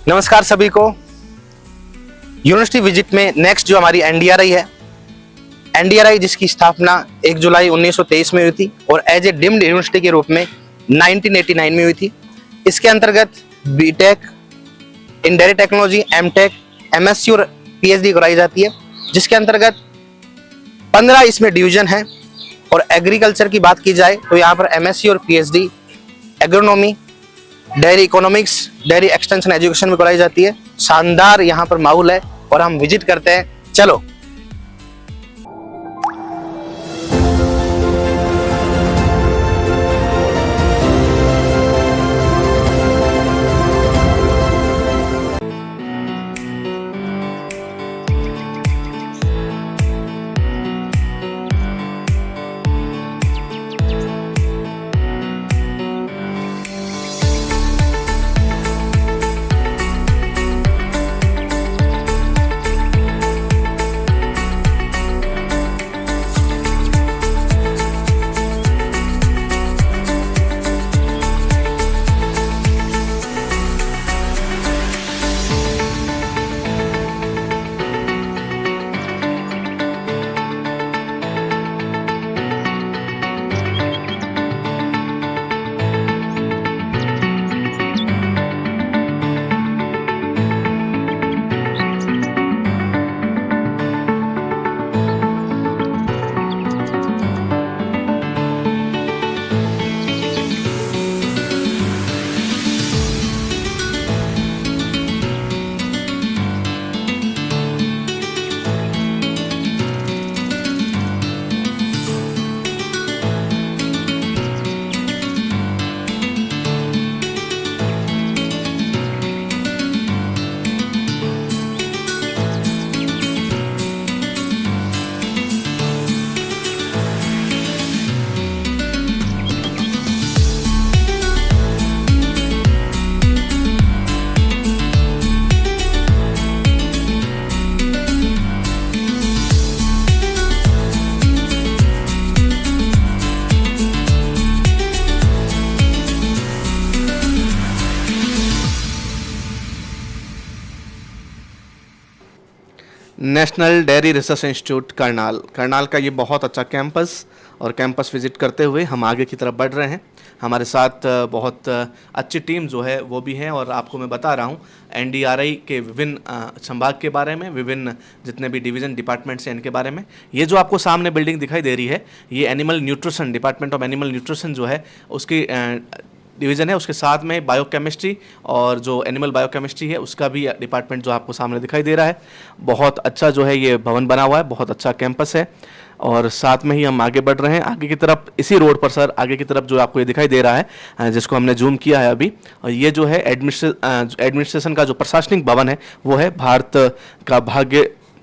नमस्कार सभी को। यूनिवर्सिटी विजिट में नेक्स्ट जो हमारी एनडीआरआई है, एनडीआरआई जिसकी स्थापना 1 जुलाई 1923 में हुई थी और एज ए डीम्ड यूनिवर्सिटी के रूप में 1989 में हुई थी। इसके अंतर्गत बीटेक इन डेयरी टेक्नोलॉजी, एमटेक, एमएससी और पीएचडी कराई जाती है, जिसके अंतर्गत 15 इसमें डिवीजन है। और एग्रीकल्चर की बात की जाए तो यहाँ पर एमएससी और PhD agronomy, dairy economics, dairy extension education में कराई जाती है। शानदार यहाँ पर माहौल है और हम विजिट करते हैं, चलो। National dairy research institute Karnal का ये बहुत अच्छा कैंपस और कैंपस विजिट करते हुए हम आगे की तरफ बढ़ रहे हैं। हमारे साथ बहुत अच्छी टीम जो है वो भी है और आपको मैं बता रहा हूँ एनडीआरआई के विभिन्न संभाग के बारे में, विभिन्न जितने भी डिवीज़न डिपार्टमेंट्स हैं इनके बारे में। ये जो आपको सामने बिल्डिंग दिखाई दे रही है, ये animal nutrition, department of animal nutrition जो है उसकी डिवीज़न है। उसके साथ में बायोकेमिस्ट्री और जो एनिमल बायोकेमिस्ट्री है उसका भी डिपार्टमेंट जो आपको सामने दिखाई दे रहा है। बहुत अच्छा जो है ये भवन बना हुआ है, बहुत अच्छा कैंपस है। और साथ में ही हम आगे बढ़ रहे हैं आगे की तरफ। इसी रोड पर सर आगे की तरफ जो आपको ये दिखाई दे रहा है, जिसको हमने जूम किया है अभी, और ये जो है एडमिनिस्ट्रेशन का जो प्रशासनिक भवन है वो है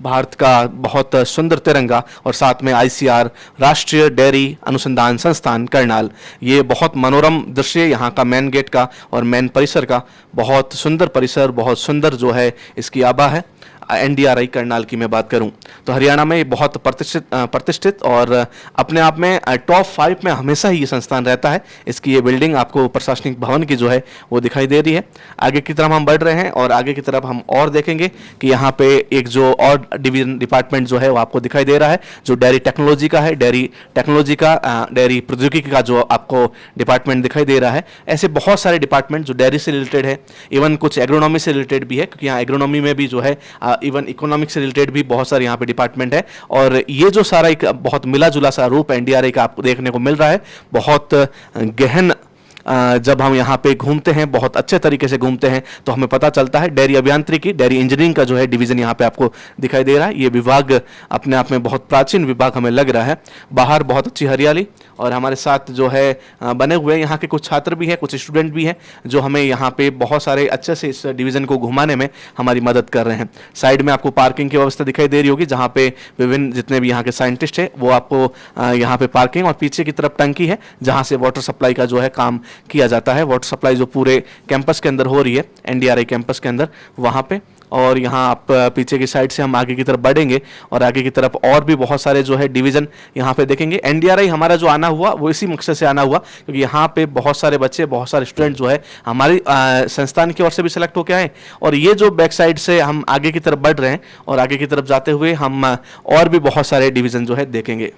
भारत का बहुत सुंदर तिरंगा और साथ में आईसीआर, राष्ट्रीय डेयरी अनुसंधान संस्थान करनाल। ये बहुत मनोरम दृश्य यहाँ का मेन गेट का और मेन परिसर का, बहुत सुंदर परिसर, बहुत सुंदर जो है इसकी आभा है। एनडीआरआई करनाल की मैं बात करूं तो हरियाणा में बहुत प्रतिष्ठित और अपने आप में टॉप 5 में हमेशा ही ये संस्थान रहता है। इसकी ये बिल्डिंग आपको प्रशासनिक भवन की जो है वो दिखाई दे रही है। आगे की तरफ हम बढ़ रहे हैं और आगे की तरफ हम और देखेंगे कि यहाँ पे एक जो और डिवीजन डिपार्टमेंट जो है वो आपको दिखाई दे रहा है, जो डेयरी टेक्नोलॉजी का है, डेयरी प्रौद्योगिकी का जो आपको डिपार्टमेंट दिखाई दे रहा है। ऐसे बहुत सारे डिपार्टमेंट जो डेयरी से रिलेटेड है, इवन कुछ एग्रोनॉमी से रिलेटेड भी है, क्योंकि यहाँ एग्रोनॉमी में भी जो है इवन इकोनॉमिक्स से रिलेटेड भी बहुत सारे यहाँ पे डिपार्टमेंट है। और ये जो सारा एक बहुत मिला जुला सा रूप एनडीआरआई का आपको देखने को मिल रहा है। बहुत गहन जब हम यहाँ पे घूमते हैं, बहुत अच्छे तरीके से घूमते हैं, तो हमें पता चलता है डेयरी अभियांत्रिकी, डेयरी इंजीनियरिंग का जो है डिवीजन यहाँ पे आपको दिखाई दे रहा है। ये विभाग अपने आप में बहुत प्राचीन विभाग हमें लग रहा है। बाहर बहुत अच्छी हरियाली और हमारे साथ जो है बने हुए यहाँ के कुछ छात्र भी हैं, कुछ स्टूडेंट भी हैं, जो हमें यहाँ पे बहुत सारे अच्छे से इस डिवीज़न को घुमाने में हमारी मदद कर रहे हैं। साइड में आपको पार्किंग की व्यवस्था दिखाई दे रही होगी, जहाँ पे विभिन्न जितने भी यहाँ के साइंटिस्ट हैं वो आपको यहाँ पे पार्किंग, और पीछे की तरफ टंकी है जहाँ से वाटर सप्लाई का जो है काम किया जाता है। वाटर सप्लाई जो पूरे कैंपस के अंदर हो रही है, एनडीआरआई कैंपस के अंदर, वहाँ पे। और यहाँ आप पीछे की साइड से हम आगे की तरफ बढ़ेंगे और आगे की तरफ और भी बहुत सारे जो है डिवीज़न यहाँ पे देखेंगे। एनडीआरआई हमारा जो आना हुआ वो इसी मकसद से आना हुआ क्योंकि यहाँ पे बहुत सारे बच्चे, बहुत सारे स्टूडेंट जो है हमारी संस्थान की ओर से भी सिलेक्ट होकर आए। और ये जो बैक साइड से हम आगे की तरफ बढ़ रहे हैं और आगे की तरफ जाते हुए हम और भी बहुत सारे डिवीज़न जो है देखेंगे।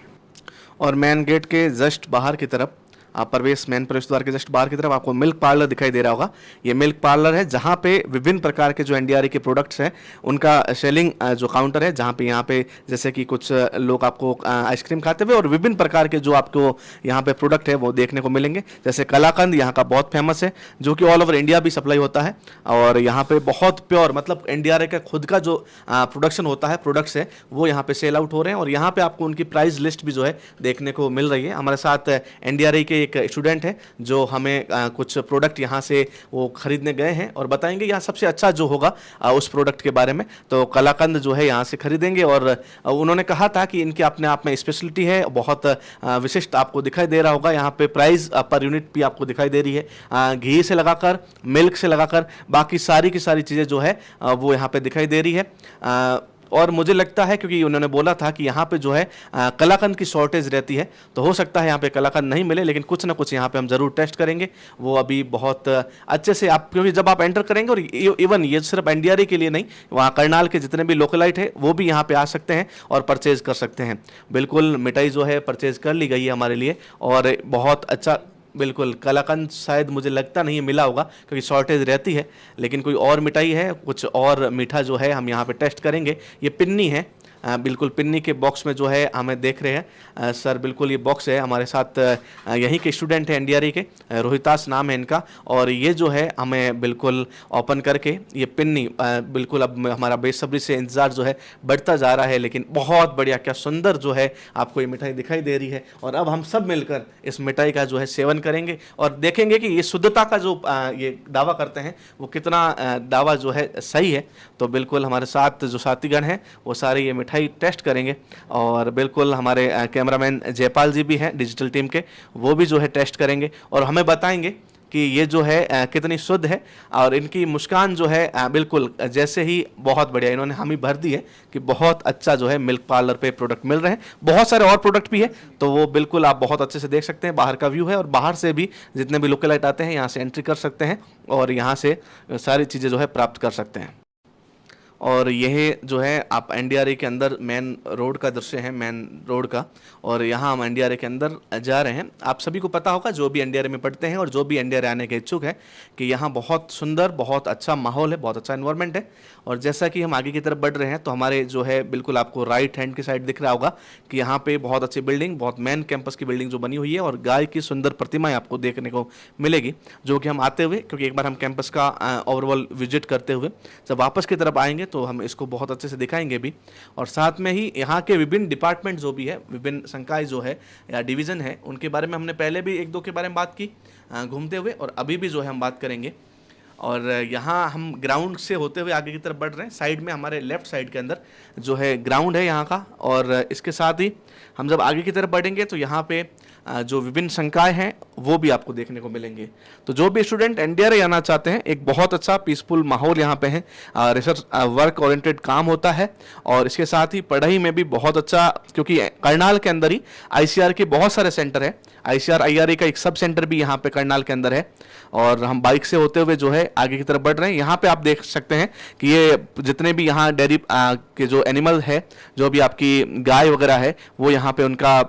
और मेन गेट के जस्ट बाहर की तरफ आप मेन प्रवेश द्वार के जस्ट बाहर की तरफ आपको मिल्क पार्लर दिखाई दे रहा होगा। ये मिल्क पार्लर है जहाँ पे विभिन्न प्रकार के जो एनडीआरआई के प्रोडक्ट्स हैं उनका सेलिंग जो काउंटर है, जहाँ पे यहाँ पे जैसे कि कुछ लोग आपको आइसक्रीम खाते हुए और विभिन्न प्रकार के जो आपको यहाँ पे प्रोडक्ट है वो देखने को मिलेंगे। जैसे कलाकंद यहाँ का बहुत फेमस है जो कि ऑल ओवर इंडिया भी सप्लाई होता है। और यहाँ पे बहुत प्योर, मतलब एनडीआरआई का खुद का जो प्रोडक्शन होता है, प्रोडक्ट्स है, वो यहाँ पे सेल आउट हो रहे हैं। और यहाँ पे आपको उनकी प्राइस लिस्ट भी जो है देखने को मिल रही है। हमारे साथ एनडीआरआई के एक स्टूडेंट है जो हमें कुछ प्रोडक्ट यहाँ से वो खरीदने गए हैं और बताएंगे यहाँ सबसे अच्छा जो होगा उस प्रोडक्ट के बारे में। तो कलाकंद जो है यहाँ से खरीदेंगे और उन्होंने कहा था कि इनके अपने आप में स्पेशलिटी है, बहुत विशिष्ट आपको दिखाई दे रहा होगा। यहाँ पे प्राइस पर यूनिट भी आपको दिखाई दे रही है, घी से लगाकर, मिल्क से लगाकर बाकी सारी की सारी चीज़ें जो है वो यहाँ पे दिखाई दे रही है। और मुझे लगता है क्योंकि उन्होंने बोला था कि यहाँ पे जो है कलाकंद की शॉर्टेज रहती है, तो हो सकता है यहाँ पे कलाकंद नहीं मिले, लेकिन कुछ ना कुछ यहाँ पे हम ज़रूर टेस्ट करेंगे। वो अभी बहुत अच्छे से आप, क्योंकि जब आप एंटर करेंगे, और इवन ये सिर्फ एनडीआरआई के लिए नहीं, वहाँ करनाल के जितने भी लोकलाइट है वो भी यहाँ पे आ सकते हैं और परचेज कर सकते हैं। बिल्कुल मिठाई जो है परचेज कर ली गई है हमारे लिए और बहुत अच्छा। बिल्कुल कलाकंद शायद मुझे लगता नहीं मिला होगा क्योंकि शॉर्टेज रहती है, लेकिन कोई और मिठाई है, कुछ और मीठा जो है हम यहाँ पे टेस्ट करेंगे। ये पिन्नी है, बिल्कुल पिन्नी के बॉक्स में जो है हमें देख रहे हैं सर, बिल्कुल ये बॉक्स है। हमारे साथ यहीं के स्टूडेंट है एनडीआरआई के, रोहितास नाम है इनका। और ये जो है हमें बिल्कुल ओपन करके ये पिन्नी बिल्कुल अब हमारा बेसब्री से इंतज़ार जो है बढ़ता जा रहा है। लेकिन बहुत बढ़िया, क्या सुंदर जो है आपको ये मिठाई दिखाई दे रही है। और अब हम सब मिलकर इस मिठाई का जो है सेवन करेंगे और देखेंगे कि ये शुद्धता का जो ये दावा करते हैं वो कितना दावा जो है सही है। तो बिल्कुल हमारे साथ जो साथीगण हैं वो सारे ये मिठाई टेस्ट करेंगे। और बिल्कुल हमारे कैमरामैन जयपाल जी भी हैं डिजिटल टीम के, वो भी जो है टेस्ट करेंगे और हमें बताएंगे कि ये जो है कितनी शुद्ध है। और इनकी मुस्कान जो है बिल्कुल जैसे ही बहुत बढ़िया इन्होंने हमें भर दी है कि बहुत अच्छा जो है मिल्क पार्लर पे प्रोडक्ट मिल रहे हैं। बहुत सारे और प्रोडक्ट भी है, तो वो बिल्कुल आप बहुत अच्छे से देख सकते हैं। बाहर का व्यू है और बाहर से भी जितने भी लोकलाइट आते हैं यहाँ से एंट्री कर सकते हैं और यहाँ से सारी चीज़ें जो है प्राप्त कर सकते हैं। और यह जो है आप एनडीआरआई के अंदर मेन रोड का दृश्य है, मेन रोड का। और यहाँ हम एनडीआरआई के अंदर जा रहे हैं। आप सभी को पता होगा जो भी एनडीआरआई में पढ़ते हैं और जो भी एनडीआरआई आने के इच्छुक है कि यहाँ बहुत सुंदर, बहुत अच्छा माहौल है, बहुत अच्छा एनवायरनमेंट है। और जैसा कि हम आगे की तरफ बढ़ रहे हैं तो हमारे जो है बिल्कुल आपको राइट हैंड की साइड दिख रहा होगा कि यहाँ पे बहुत अच्छी बिल्डिंग, बहुत मेन कैंपस की बिल्डिंग जो बनी हुई है और गाय की सुंदर प्रतिमाएं आपको देखने को मिलेगी, जो कि हम आते हुए, क्योंकि एक बार हम कैंपस का ओवरऑल विजिट करते हुए जब वापस की तरफ आएंगे तो हम इसको बहुत अच्छे से दिखाएंगे भी। और साथ में ही यहाँ के विभिन्न डिपार्टमेंट जो भी है, विभिन्न संकाय जो है या डिवीज़न है, उनके बारे में हमने पहले भी एक दो के बारे में बात की घूमते हुए, और अभी भी जो है हम बात करेंगे। और यहाँ हम ग्राउंड से होते हुए आगे की तरफ बढ़ रहे हैं। साइड में हमारे लेफ्ट साइड के अंदर जो है ग्राउंड है यहाँ का। और इसके साथ ही हम जब आगे की तरफ बढ़ेंगे तो यहाँ पे जो विभिन्न संकाय हैं वो भी आपको देखने को मिलेंगे। तो जो भी स्टूडेंट एनडीआरआई आना चाहते हैं, एक बहुत अच्छा पीसफुल माहौल यहाँ पे है, रिसर्च वर्क ओरिएंटेड काम होता है और इसके साथ ही पढ़ाई में भी बहुत अच्छा, क्योंकि करनाल के अंदर ही आईसीआर के बहुत सारे सेंटर है। आईसीआर आईआरए का एक सब सेंटर भी यहाँ पे करनाल के अंदर है। और हम बाइक से होते हुए जो है आगे की तरफ बढ़ रहे हैं। यहाँ पे आप देख सकते हैं कि ये जितने भी यहाँ डेयरी के जो एनिमल है, जो भी आपकी गाय वगैरह है, वो यहाँ पे उनका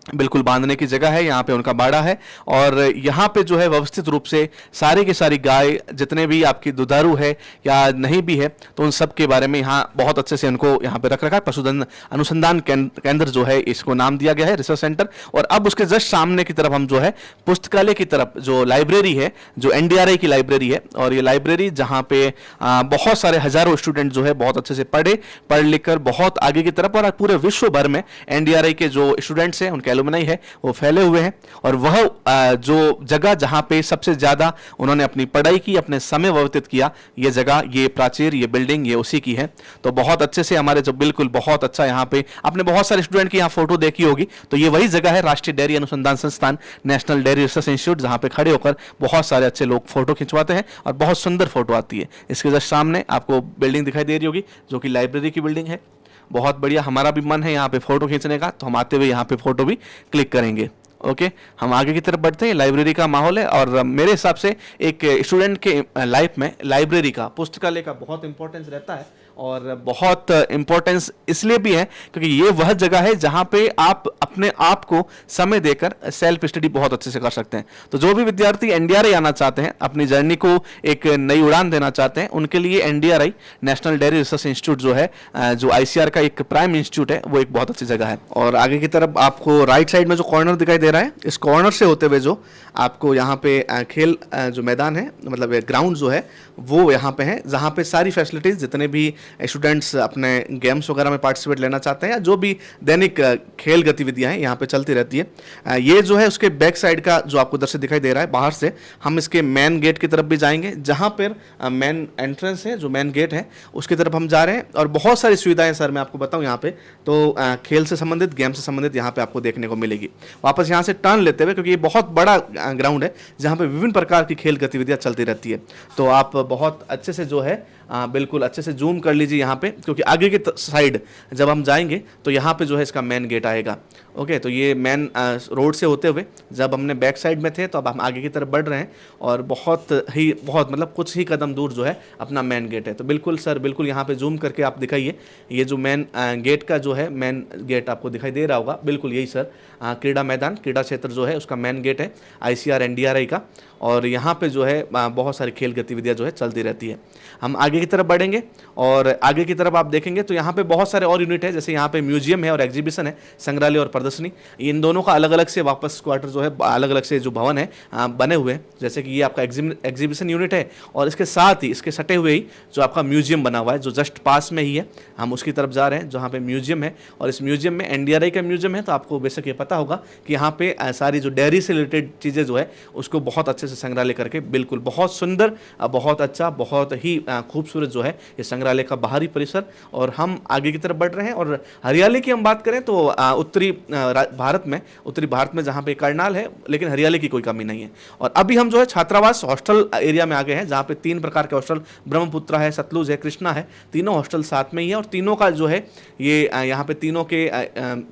बिल्कुल बांधने की जगह है, यहाँ पे उनका बाड़ा है। और यहाँ पे जो है व्यवस्थित रूप से सारी की सारी गाय, जितने भी आपकी दुधारू है या नहीं भी है, तो उन सब के बारे में यहाँ बहुत अच्छे से उनको यहाँ पे रख रखा है। पशुधन अनुसंधान केंद्र जो है इसको नाम दिया गया है, रिसर्च सेंटर। और अब उसके जस्ट सामने की तरफ हम जो है पुस्तकालय की तरफ, जो लाइब्रेरी है, जो एनडीआरआई की लाइब्रेरी है, और ये लाइब्रेरी जहाँ पे बहुत सारे हजारों स्टूडेंट जो है बहुत अच्छे से पढ़ लिख कर बहुत आगे की तरफ, और पूरे विश्व भर में एनडीआरआई के जो स्टूडेंट्स हैं उनके एलुमनाई है वो फैले हुए हैं, और वह जो जगह जहां पे सबसे ज़्यादा उन्होंने अपनी पढ़ाई की, अपने समय व्यतीत किया, ये जगह, ये प्राचीर, ये बिल्डिंग, ये उसी की है। तो बहुत अच्छे से हमारे जो बिल्कुल बहुत अच्छा यहाँ पे आपने बहुत सारे स्टूडेंट की यहाँ फोटो देखी होगी, तो ये वही जगह है राष्ट्रीय डेयरी अनुसंधान संस्थान, नेशनल डेयरी रिसर्च इंस्टीट्यूट, जहाँ पे खड़े होकर बहुत सारे अच्छे लोग फोटो खिंचवाते हैं और बहुत सुंदर फोटो आती है। इसके जस्ट सामने आपको बिल्डिंग दिखाई दे रही होगी जो कि लाइब्रेरी की बिल्डिंग है। बहुत बढ़िया, हमारा भी मन है यहाँ पे फोटो खींचने का, तो हम आते हुए यहाँ पे फोटो भी क्लिक करेंगे। ओके, हम आगे की तरफ बढ़ते हैं। लाइब्रेरी का माहौल है, और मेरे हिसाब से एक स्टूडेंट के लाइफ में लाइब्रेरी का, पुस्तकालय का बहुत इंपॉर्टेंस रहता है, और बहुत इंपॉर्टेंस इसलिए भी है क्योंकि ये वह जगह है जहाँ पे आप अपने आप को समय देकर सेल्फ स्टडी बहुत अच्छे से कर सकते हैं। तो जो भी विद्यार्थी एनडीआरआई आना चाहते हैं, अपनी जर्नी को एक नई उड़ान देना चाहते हैं, उनके लिए NDRI, national dairy research institute जो है, जो आईसीआर का एक प्राइम इंस्टीट्यूट है, वो एक बहुत अच्छी जगह है। और आगे की तरफ आपको राइट साइड में जो कॉर्नर दिखाई दे रहा है, इस कॉर्नर से होते हुए जो आपको यहाँ पे खेल जो मैदान है, मतलब ग्राउंड जो है, वो यहाँ पे है, जहाँ पे सारी फैसिलिटीज, जितने भी स्टूडेंट्स अपने गेम्स वगैरह में पार्टिसिपेट लेना चाहते हैं, या जो भी दैनिक खेल गतिविधियां हैं यहाँ पे चलती रहती है। ये जो है उसके बैक साइड का जो आपको दृश्य दिखाई दे रहा है, बाहर से हम इसके मेन गेट की तरफ भी जाएंगे, जहाँ पर मेन एंट्रेंस है, जो मेन गेट है उसकी तरफ हम जा रहे हैं। और बहुत सारी सुविधाएं सर मैं आपको बताऊँ यहाँ पे, तो खेल से संबंधित, गेम से संबंधित यहाँ पे आपको देखने को मिलेगी। वापस यहाँ से टर्न लेते हुए, क्योंकि ये बहुत बड़ा ग्राउंड है जहाँ पे विभिन्न प्रकार की खेल गतिविधियाँ चलती रहती है, तो आप बहुत अच्छे से जो है बिल्कुल अच्छे से जूम कर लीजिए यहाँ पे, क्योंकि आगे की साइड जब हम जाएंगे तो यहाँ पे जो है इसका मेन गेट आएगा। ओके, तो ये मेन रोड से होते हुए, जब हमने बैक साइड में थे तो अब हम आगे की तरफ बढ़ रहे हैं, और बहुत मतलब कुछ ही कदम दूर जो है अपना मेन गेट है। तो बिल्कुल सर, बिल्कुल यहाँ पे जूम करके आप दिखाइए, ये जो मेन गेट का जो है, मेन गेट आपको दिखाई दे रहा होगा, बिल्कुल यही सर, क्रीड़ा मैदान, क्रीड़ा क्षेत्र जो है उसका मेन गेट है आईसीआर एनडीआरआई का। और यहाँ पे जो है बहुत सारी खेल गतिविधियाँ जो है चलती रहती है। हम आगे की तरफ बढ़ेंगे, और आगे की तरफ आप देखेंगे तो यहाँ पे बहुत सारे और यूनिट है, जैसे यहाँ पे म्यूजियम है और एग्जीबिशन है, संग्रहालय और प्रदर्शनी। इन दोनों का अलग अलग से वापस क्वार्टर जो है, अलग अलग से जो भवन है बने हुए हैं, जैसे कि ये आपका एग्जीबिशन यूनिट है, और इसके साथ ही इसके सटे हुए ही जो आपका म्यूजियम बना हुआ है, जो जस्ट पास में ही है, हम उसकी तरफ जा रहे हैं जहाँ पे म्यूजियम है। और इस म्यूजियम में एनडीआरआई का म्यूजियम है, तो आपको बेशक ये पता होगा कि यहाँ पे सारी जो डेयरी से रिलेटेड चीज़ें जो है उसको बहुत अच्छे से संग्रहालय करके, बिल्कुल बहुत सुंदर, बहुत अच्छा, बहुत ही खूबसूरत जो है ये संग्रहालय का बाहरी परिसर। और हम आगे की तरफ बढ़ रहे हैं, और हरियाली की हम बात करें तो उत्तरी भारत में जहाँ पे करनाल है, लेकिन हरियाली की कोई कमी नहीं है। और अभी हम जो है छात्रावास हॉस्टल एरिया में आ गए हैं, जहाँ पे 3 प्रकार के हॉस्टल, ब्रह्मपुत्रा है, सतलुज है, कृष्णा है, तीनों हॉस्टल साथ में ही है। और तीनों का जो है ये यहाँ पे तीनों के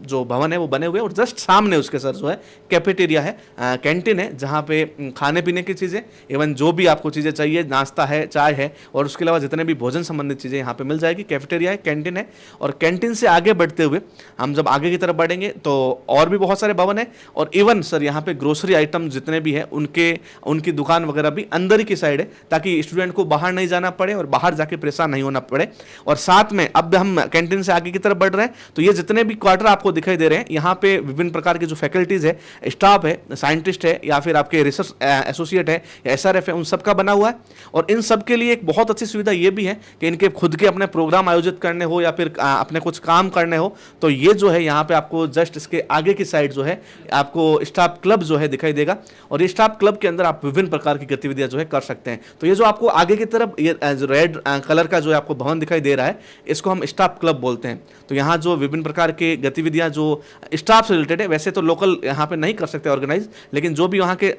जो भवन है वो बने हुए हैं, और जस्ट सामने उसके सर जो है कैफेटेरिया है, कैंटीन है, जहाँ पे खाने पीने की चीज़ें, इवन जो भी आपको चीज़ें चाहिए, नाश्ता है, चाय है, और उसके अलावा जितने भी भोजन संबंधित चीज़ें यहाँ पे मिल जाएगी। कैफेटेरिया है, कैंटीन है। और कैंटीन से आगे बढ़ते हुए हम जब आगे की तरफ बढ़ेंगे तो और भी बहुत सारे भवन है, और इवन सर यहाँ पे ग्रोसरी आइटम जितने भी हैं उनकी दुकान वगैरह भी अंदर ही की साइड है, ताकि स्टूडेंट को बाहर नहीं जाना पड़े और बाहर जाके परेशान नहीं होना पड़े। और साथ में अब हम कैंटीन से आगे की तरफ बढ़ रहे हैं, तो ये जितने भी क्वार्टर आपको दिखाई दे रहे हैं, यहाँ पे विभिन्न प्रकार के जो फैकल्टीज है, स्टाफ है, साइंटिस्ट है, या फिर आपके रिसर्च एसोसिएट है, एसआरएफ है, उन सब का बना हुआ है। और इन सब के लिए एक बहुत अच्छी सुविधा ये भी है कि इनके खुद के अपने प्रोग्राम आयोजित करने हो, या फिर अपने कुछ काम करने हो, तो ये जो है यहाँ पे आपको जस्ट इसके आगे की साइड जो है आपको स्टाफ क्लब जो है दिखाई देगा। और ये स्टाफ क्लब के अंदर आप विभिन्न प्रकार की गतिविधियां जो है कर सकते हैं। तो ये जो आपको आगे की तरफ ये जो रेड कलर का जो आपको भवन दिखाई दे रहा है, इसको हम स्टाफ क्लब बोलते हैं। तो यहाँ जो विभिन्न प्रकार के गतिविधियां जो स्टाफ से रिलेटेड है, वैसे तो लोकल यहाँ पे नहीं कर सकते ऑर्गेनाइज, लेकिन जो भी वहाँ के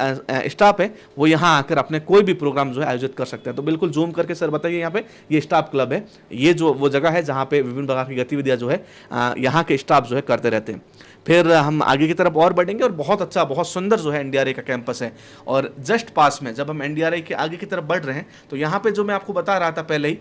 स्टाफ है वो यहाँ आकर अपने कोई भी प्रोग्राम जो है आयोजित कर सकते हैं। तो बिल्कुल जूम करके सर बताइए, यहाँ पे ये स्टाफ क्लब है, ये जो वो जगह है जहाँ पे विभिन्न प्रकार की गतिविधियां जो है यहाँ के स्टाफ जो है करते रहते हैं। फिर हम आगे की तरफ और बढ़ेंगे, और बहुत अच्छा, बहुत सुंदर जो है एनडीआरआई का कैंपस है। और जस्ट पास में जब हम एनडीआरआई के आगे की तरफ बढ़ रहे हैं, तो यहाँ पे जो मैं आपको बता रहा था पहले ही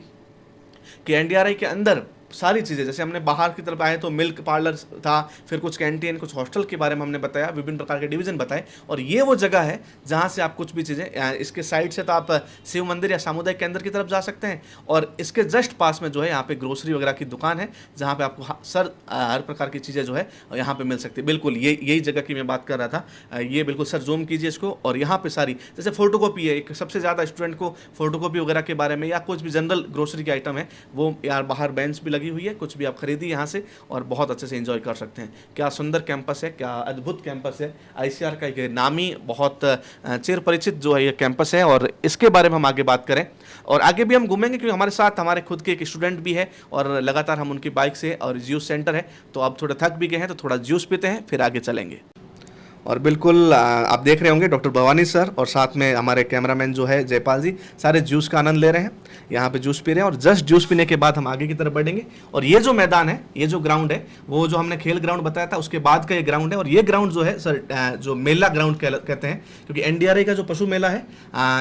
कि एनडीआरआई के अंदर सारी चीज़ें, जैसे हमने बाहर की तरफ आए तो मिल्क पार्लर था, फिर कुछ कैंटीन, कुछ हॉस्टल के बारे में हमने बताया, विभिन्न प्रकार के डिवीजन बताए। और ये वो जगह है जहाँ से आप कुछ भी चीज़ें, इसके साइड से तो आप शिव मंदिर या सामुदायिक केंद्र की तरफ जा सकते हैं, और इसके जस्ट पास में जो है यहाँ पे ग्रोसरी वगैरह की दुकान है, जहाँ पे आपको सर हर प्रकार की चीज़ें जो है यहाँ पे मिल सकती है। बिल्कुल यही जगह की मैं बात कर रहा था। ये बिल्कुल सर जूम कीजिए इसको, और यहाँ पे सारी, जैसे फोटोकॉपी है, एक सबसे ज़्यादा स्टूडेंट को फोटोकॉपी वगैरह के बारे में, या कुछ भी जनरल ग्रोसरी के आइटम है, वो यार बाहर बेंच भी लगी हुई है, कुछ भी आप खरीदिए यहाँ से और बहुत अच्छे से एंजॉय कर सकते हैं। क्या सुंदर कैंपस है, क्या अद्भुत कैंपस है। आईसीआर का एक नामी बहुत चिर परिचित जो है ये कैंपस है और इसके बारे में हम आगे बात करें और आगे भी हम घूमेंगे क्योंकि हमारे साथ हमारे खुद के एक स्टूडेंट भी है और लगातार हम उनकी बाइक से और जूस सेंटर है, तो अब थोड़े थक भी गए हैं तो थोड़ा जूस पीते हैं फिर आगे चलेंगे। और बिल्कुल आप देख रहे होंगे डॉक्टर भवानी सर और साथ में हमारे कैमरामैन जो है जयपाल जी सारे जूस का आनंद ले रहे हैं, यहाँ पे जूस पी रहे हैं और जस्ट जूस पीने के बाद हम आगे की तरफ बढ़ेंगे। और ये जो मैदान है, ये जो ग्राउंड है, वो जो हमने खेल ग्राउंड बताया था उसके बाद का ये ग्राउंड है। और ये ग्राउंड जो है सर जो मेला ग्राउंड कहते हैं क्योंकि एनडीआरआई का जो पशु मेला है,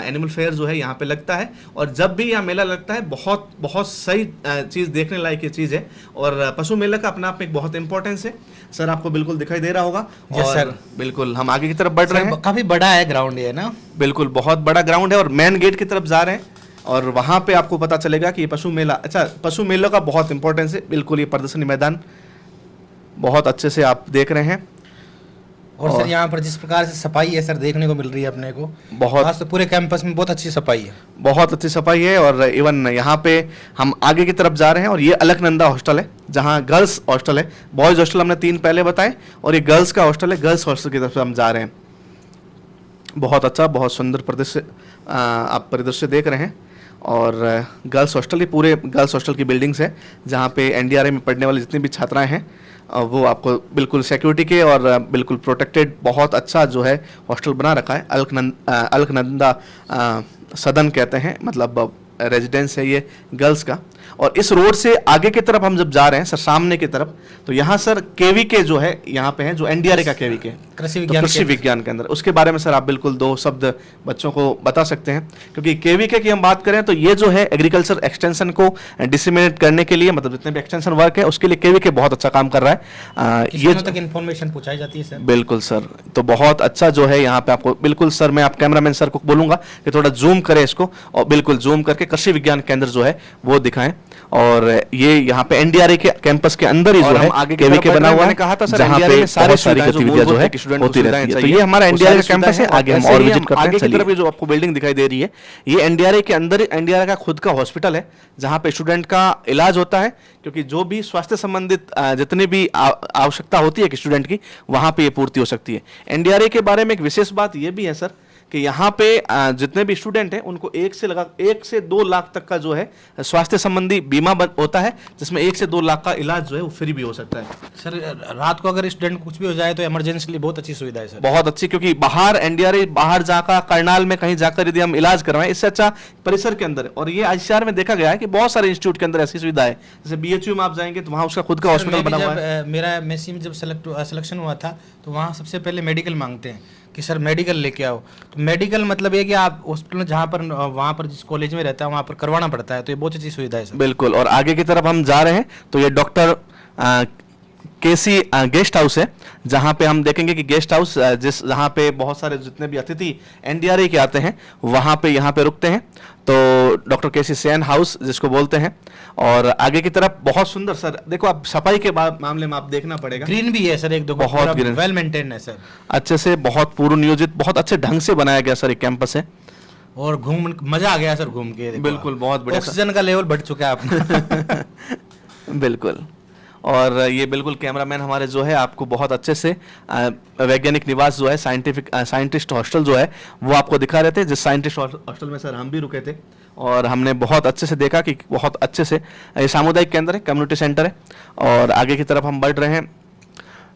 एनिमल फेयर जो है यहाँ पे लगता है और जब भी यहाँ मेला लगता है बहुत बहुत सही चीज़ देखने लायक ये चीज़ है और पशु मेला का अपना आप में एक बहुत इंपॉर्टेंस है। सर आपको बिल्कुल दिखाई दे रहा होगा। यस सर, बिल्कुल हम आगे की तरफ बढ़ रहे हैं। काफी बड़ा है ग्राउंड ये ना, बिल्कुल बहुत बड़ा ग्राउंड है और मेन गेट की तरफ जा रहे हैं और वहां पे आपको पता चलेगा कि ये पशु मेला, अच्छा पशु मेला का बहुत इंपॉर्टेंस है। बिल्कुल ये प्रदर्शनी मैदान बहुत अच्छे से आप देख रहे हैं और सर यहाँ पर जिस प्रकार से सफाई है सर देखने को मिल रही है अपने को, बहुत खास तो पूरे कैंपस में बहुत अच्छी सफाई है, बहुत अच्छी सफाई है। और इवन यहाँ पे हम आगे की तरफ जा रहे हैं और ये अलकनंदा हॉस्टल है जहाँ गर्ल्स हॉस्टल है। बॉयज हॉस्टल हमने 3 पहले बताए और ये गर्ल्स का हॉस्टल है। गर्ल्स हॉस्टल की तरफ से हम जा रहे हैं। बहुत अच्छा, बहुत सुंदर परिदृश्य आप परिदृश्य देख रहे हैं और गर्ल्स हॉस्टल, ये पूरे गर्ल्स हॉस्टल की बिल्डिंग्स है जहाँ पे एनडीआरआई में पढ़ने वाली जितनी भी छात्राएं हैं वो आपको बिल्कुल सिक्योरिटी के और बिल्कुल प्रोटेक्टेड बहुत अच्छा जो है हॉस्टल बना रखा है। अलकनंदा सदन कहते हैं, मतलब रेजिडेंस है ये गर्ल्स का। और इस रोड से आगे की तरफ हम जब जा रहे हैं सर सामने की तरफ, तो यहाँ सर केवीके जो है यहाँ पे है, जो एनडीआरआई का केवीके कृषि विज्ञान के अंदर, उसके बारे में सर आप बिल्कुल 2 शब्द बच्चों को बता सकते हैं। क्योंकि केवीके की हम बात करें तो ये जो है एग्रीकल्चर एक्सटेंशन को डिसिमिनेट करने के लिए, मतलब जितने भी एक्सटेंशन वर्क है उसके लिए केवीके बहुत अच्छा काम कर रहा है। ये तक इन्फॉर्मेशन पहुंचाई जाती है सर। बिल्कुल सर, तो बहुत अच्छा जो है यहाँ पे आपको बिल्कुल सर, मैं आप कैमरामैन सर को बोलूंगा कि थोड़ा जूम करें इसको और बिल्कुल जूम करके कृषि विज्ञान केंद्र जो है वो दिखाएं। और ये यहाँ पे एनडीआरआई के कैंपस के अंदर ही जो है आगे केवीके बना हुआ है, कहा था सर एनडीआरआई में सारी गतिविधियां जो है होती रहती है। तो ये हमारा एनडीआरआई का कैंपस है। आगे हम और विजिट करते हैं। आगे की तरफ ये जो आपको बिल्डिंग दिखाई दे रही है ये एनडीआरआई के अंदर एनडीआरआई का खुद का हॉस्पिटल है जहाँ पे स्टूडेंट का इलाज होता है, क्योंकि जो भी स्वास्थ्य संबंधित जितनी भी आवश्यकता होती है कि स्टूडेंट की, वहाँ पे ये पूर्ति हो सकती है। एनडीआरआई के बारे में एक विशेष बात ये भी है सर कि यहाँ पे जितने भी स्टूडेंट हैं उनको 1 से 2 लाख तक का जो है स्वास्थ्य संबंधी बीमा होता है, जिसमें 1 से 2 लाख का इलाज जो है वो फ्री भी हो सकता है। सर रात को अगर स्टूडेंट को कुछ भी हो जाए तो इमरजेंसी के लिए बहुत अच्छी सुविधा है सर। बहुत अच्छी, क्योंकि बाहर एनडीआरआई बाहर जाकर करनाल में कहीं जाकर यदि हम इलाज करवाएं, इससे अच्छा परिसर के अंदर। और ये आईसीआर में देखा गया है कि बहुत सारे इंस्टीट्यूट के अंदर ऐसी सुविधा है, जैसे बीएचयू में आप जाएंगे तो वहाँ उसका खुद का हॉस्पिटल बना हुआ है। मेरा एमएससी में जब सिलेक्शन हुआ था तो वहाँ सबसे पहले मेडिकल मांगते हैं कि सर मेडिकल लेके आओ। तो मेडिकल मतलब ये कि आप हॉस्पिटल में जहाँ पर वहाँ पर जिस कॉलेज में रहता है वहाँ पर करवाना पड़ता है, तो ये बहुत अच्छी सुविधा है सर। बिल्कुल। और आगे की तरफ हम जा रहे हैं तो ये डॉक्टर केसी गेस्ट हाउस है, जहाँ पे हम देखेंगे कि गेस्ट हाउस जहाँ पे बहुत सारे जितने भी अतिथि एनडीआरआई के आते हैं वहाँ पे यहाँ पे रुकते हैं, तो डॉक्टर केसी सेन हाउस जिसको बोलते हैं। और आगे की तरफ बहुत सुंदर सर, देखो आप सफाई के मामले में आप देखना पड़ेगा, ग्रीन भी है सर, एक दो बहुत वेल मेंटेन है सर, अच्छे से बहुत पूर्व नियोजित बहुत अच्छे ढंग से बनाया गया सर एक कैंपस है। और घूम मजा आ गया सर घूम के, बिल्कुल बहुत बढ़िया, ऑक्सीजन का लेवल बढ़ चुका है आपका। बिल्कुल। और ये बिल्कुल कैमरामैन हमारे जो है आपको बहुत अच्छे से वैज्ञानिक निवास जो है साइंटिस्ट हॉस्टल जो है वो आपको दिखा रहे थे, जिस साइंटिस्ट हॉस्टल में सर हम भी रुके थे और हमने बहुत अच्छे से देखा कि बहुत अच्छे से ये सामुदायिक केंद्र है, कम्युनिटी सेंटर है। और आगे की तरफ हम बढ़ रहे हैं,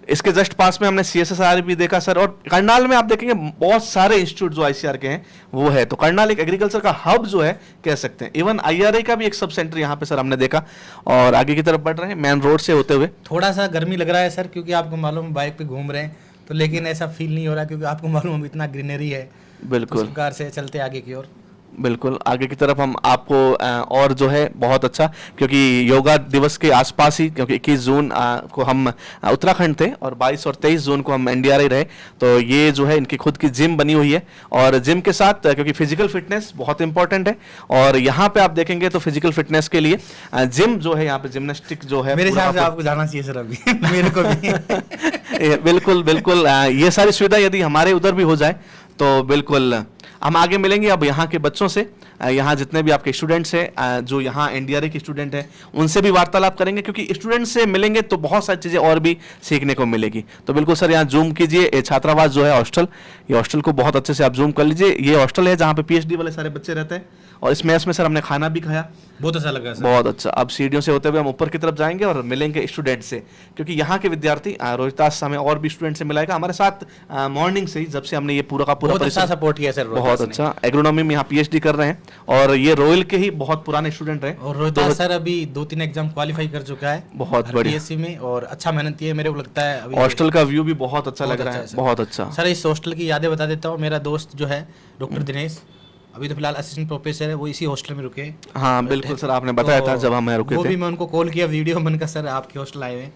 इसके जस्ट पास में हमने सीएसएसआर भी देखा सर। और करनाल में आप देखेंगे बहुत सारे इंस्टीट्यूट जो आईसीआर के हैं वो है, तो करनाल एक एग्रीकल्चर का हब जो है कह सकते हैं। इवन आईआरआई का भी एक सब सेंटर यहाँ पे सर हमने देखा। और आगे की तरफ बढ़ रहे हैं मेन रोड से होते हुए। थोड़ा सा गर्मी लग रहा है सर, क्योंकि आपको मालूम बाइक पे घूम रहे हैं तो, लेकिन ऐसा फील नहीं हो रहा क्योंकि आपको मालूम इतना ग्रीनरी है। बिल्कुल, उस प्रकार से चलते आगे की ओर। बिल्कुल आगे की तरफ हम आपको और जो है बहुत अच्छा, क्योंकि योगा दिवस के आसपास ही, क्योंकि 21 जून को हम उत्तराखंड थे और 22 और 23 जून को हम एनडीआरआई रहे, तो ये जो है इनकी खुद की जिम बनी हुई है। और जिम के साथ क्योंकि फिजिकल फिटनेस बहुत इंपॉर्टेंट है, और यहाँ पे आप देखेंगे तो फिजिकल फिटनेस के लिए जिम जो है यहाँ पे जिम्नास्टिक जो है, मेरे हिसाब से आपको जाना चाहिए सर अभी। मेरे को भी बिल्कुल बिल्कुल ये सारी सुविधा यदि हमारे उधर भी हो जाए तो बिल्कुल। हम आगे मिलेंगे अब यहाँ के बच्चों से, यहाँ जितने भी आपके स्टूडेंट्स हैं जो यहाँ एनडीआरआई के स्टूडेंट हैं उनसे भी वार्तालाप करेंगे, क्योंकि स्टूडेंट से मिलेंगे तो बहुत सारी चीज़ें और भी सीखने को मिलेगी। तो बिल्कुल सर यहाँ जूम कीजिए, ये छात्रावास जो है हॉस्टल, ये हॉस्टल को बहुत अच्छे से आप जूम कर लीजिए। ये हॉस्टल है जहाँ पे पीएचडी वाले सारे बच्चे रहते हैं, और इस मेस में सर हमने खाना भी खाया, बहुत अच्छा लगा सर। बहुत अच्छा। अब सीढ़ियों से होते हुए हम ऊपर की तरफ जाएंगे और मिलेंगे स्टूडेंट से, क्योंकि यहाँ के विद्यार्थी रोहितास हमें और भी स्टूडेंट से मिलाएगा हमारे साथ मॉर्निंग से ही, जब से हमने ये पूरा का पूरा बहुत अच्छा सपोर्ट किया सर, बहुत अच्छा। एग्रोनॉमी में यहाँ पीएचडी कर रहे हैं, और ये रॉयल के ही बहुत पुराने स्टूडेंट हैं। और रोहितास सर अभी 2-3 एग्जाम क्वालिफाई कर चुका है बहुत बढ़िया पीएससी में, और अच्छा मेहनती है मेरे को लगता है। अभी हॉस्टल का व्यू भी बहुत अच्छा लग रहा है, सर। बहुत अच्छा। सर इस हॉस्टल की यादें बता देता हूँ। मेरा दोस्त जो है डॉक्टर दिनेश, अभी तो फिलहाल असिस्टेंट प्रोफेसर है, वो इसी हॉस्टल में रुके। हाँ बिल्कुल सर, आपने बताया था जब हम रुके वो थे। भी मैं उनको कॉल किया वीडियो, मैंने कहा सर आपके हॉस्टल आए हुए,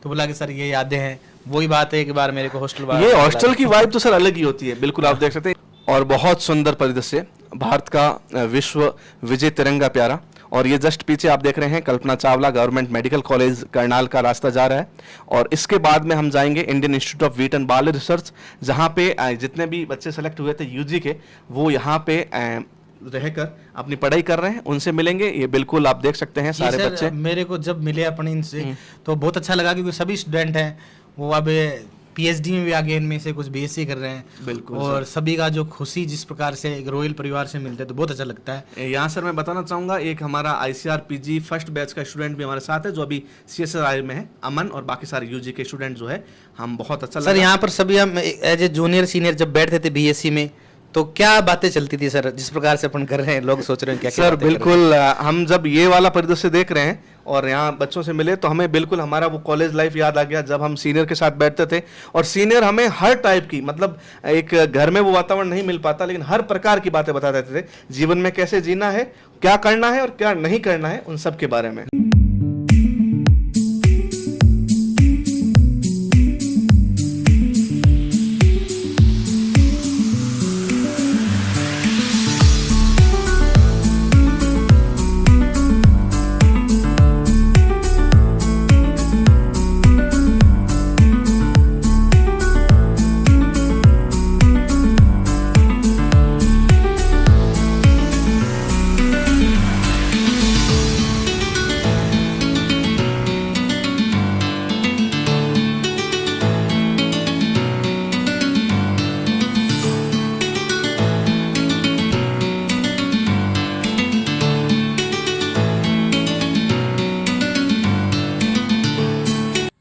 तो बोला कि सर ये यादें हैं। वही बात है, एक बार मेरे को हॉस्टल ये हॉस्टल की वाइब तो सर अलग ही होती है, बिल्कुल आप देख सकते हैं। और बहुत सुंदर परिदृश्य, भारत का विश्व विजय तिरंगा प्यारा, और ये जस्ट पीछे आप देख रहे हैं Kalpana Chawla government medical college Karnal का रास्ता जा रहा है। और इसके बाद में हम जाएंगे Indian institute of wheat and barley research, जहाँ पे जितने भी बच्चे सेलेक्ट हुए थे यूजी के, वो यहाँ पे रहकर अपनी पढ़ाई कर रहे हैं, उनसे मिलेंगे। ये बिल्कुल आप देख सकते हैं सारे बच्चे। मेरे को जब मिले अपन इनसे तो बहुत अच्छा लगा, क्योंकि सभी स्टूडेंट हैं वो अब पीएचडी में भी आगे, इनमें से कुछ बीएससी कर रहे हैं। बिल्कुल और सभी का जो खुशी जिस प्रकार से एक रॉयल परिवार से मिलते हैं तो बहुत अच्छा लगता है। यहाँ सर मैं बताना चाहूँगा, एक हमारा आईसीआर पीजी फर्स्ट बैच का स्टूडेंट भी हमारे साथ है, जो अभी सीएसआई में है, अमन, और बाकी सारे यूजी के स्टूडेंट जो है हम बहुत अच्छा सर यहाँ पर सभी हम एज ए जूनियर सीनियर जब बैठते थे बीएससी में, तो क्या बातें चलती थी सर, जिस प्रकार से अपन कर रहे हैं, लोग सोच रहे हैं क्या सर बिल्कुल। हम जब ये वाला परिदृश्य देख रहे हैं और यहाँ बच्चों से मिले, तो हमें बिल्कुल हमारा वो कॉलेज लाइफ याद आ गया, जब हम सीनियर के साथ बैठते थे। और सीनियर हमें हर टाइप की, मतलब एक घर में वो वातावरण नहीं मिल पाता, लेकिन हर प्रकार की बातें बता देते थे, जीवन में कैसे जीना है, क्या करना है और क्या नहीं करना है, उन सब के बारे में।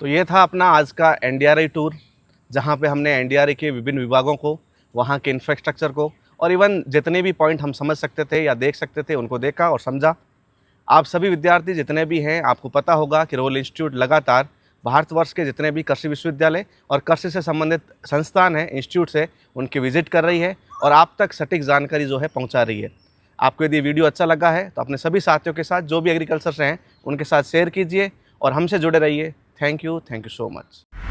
तो ये था अपना आज का एनडीआरआई टूर, जहाँ पे हमने एनडीआरआई के विभिन्न विभागों को, वहाँ के इंफ्रास्ट्रक्चर को, और इवन जितने भी पॉइंट हम समझ सकते थे या देख सकते थे उनको देखा और समझा। आप सभी विद्यार्थी जितने भी हैं, आपको पता होगा कि रोल इंस्टीट्यूट लगातार भारतवर्ष के जितने भी कृषि विश्वविद्यालय और कृषि से संबंधित संस्थान हैं, इंस्टीट्यूट है, उनकी विजिट कर रही है और आप तक सटीक जानकारी जो है पहुँचा रही है। आपको यदि वीडियो अच्छा लगा है तो अपने सभी साथियों के साथ, जो भी एग्रीकल्चर से हैं, उनके साथ शेयर कीजिए और हमसे जुड़े रहिए। Thank you so much.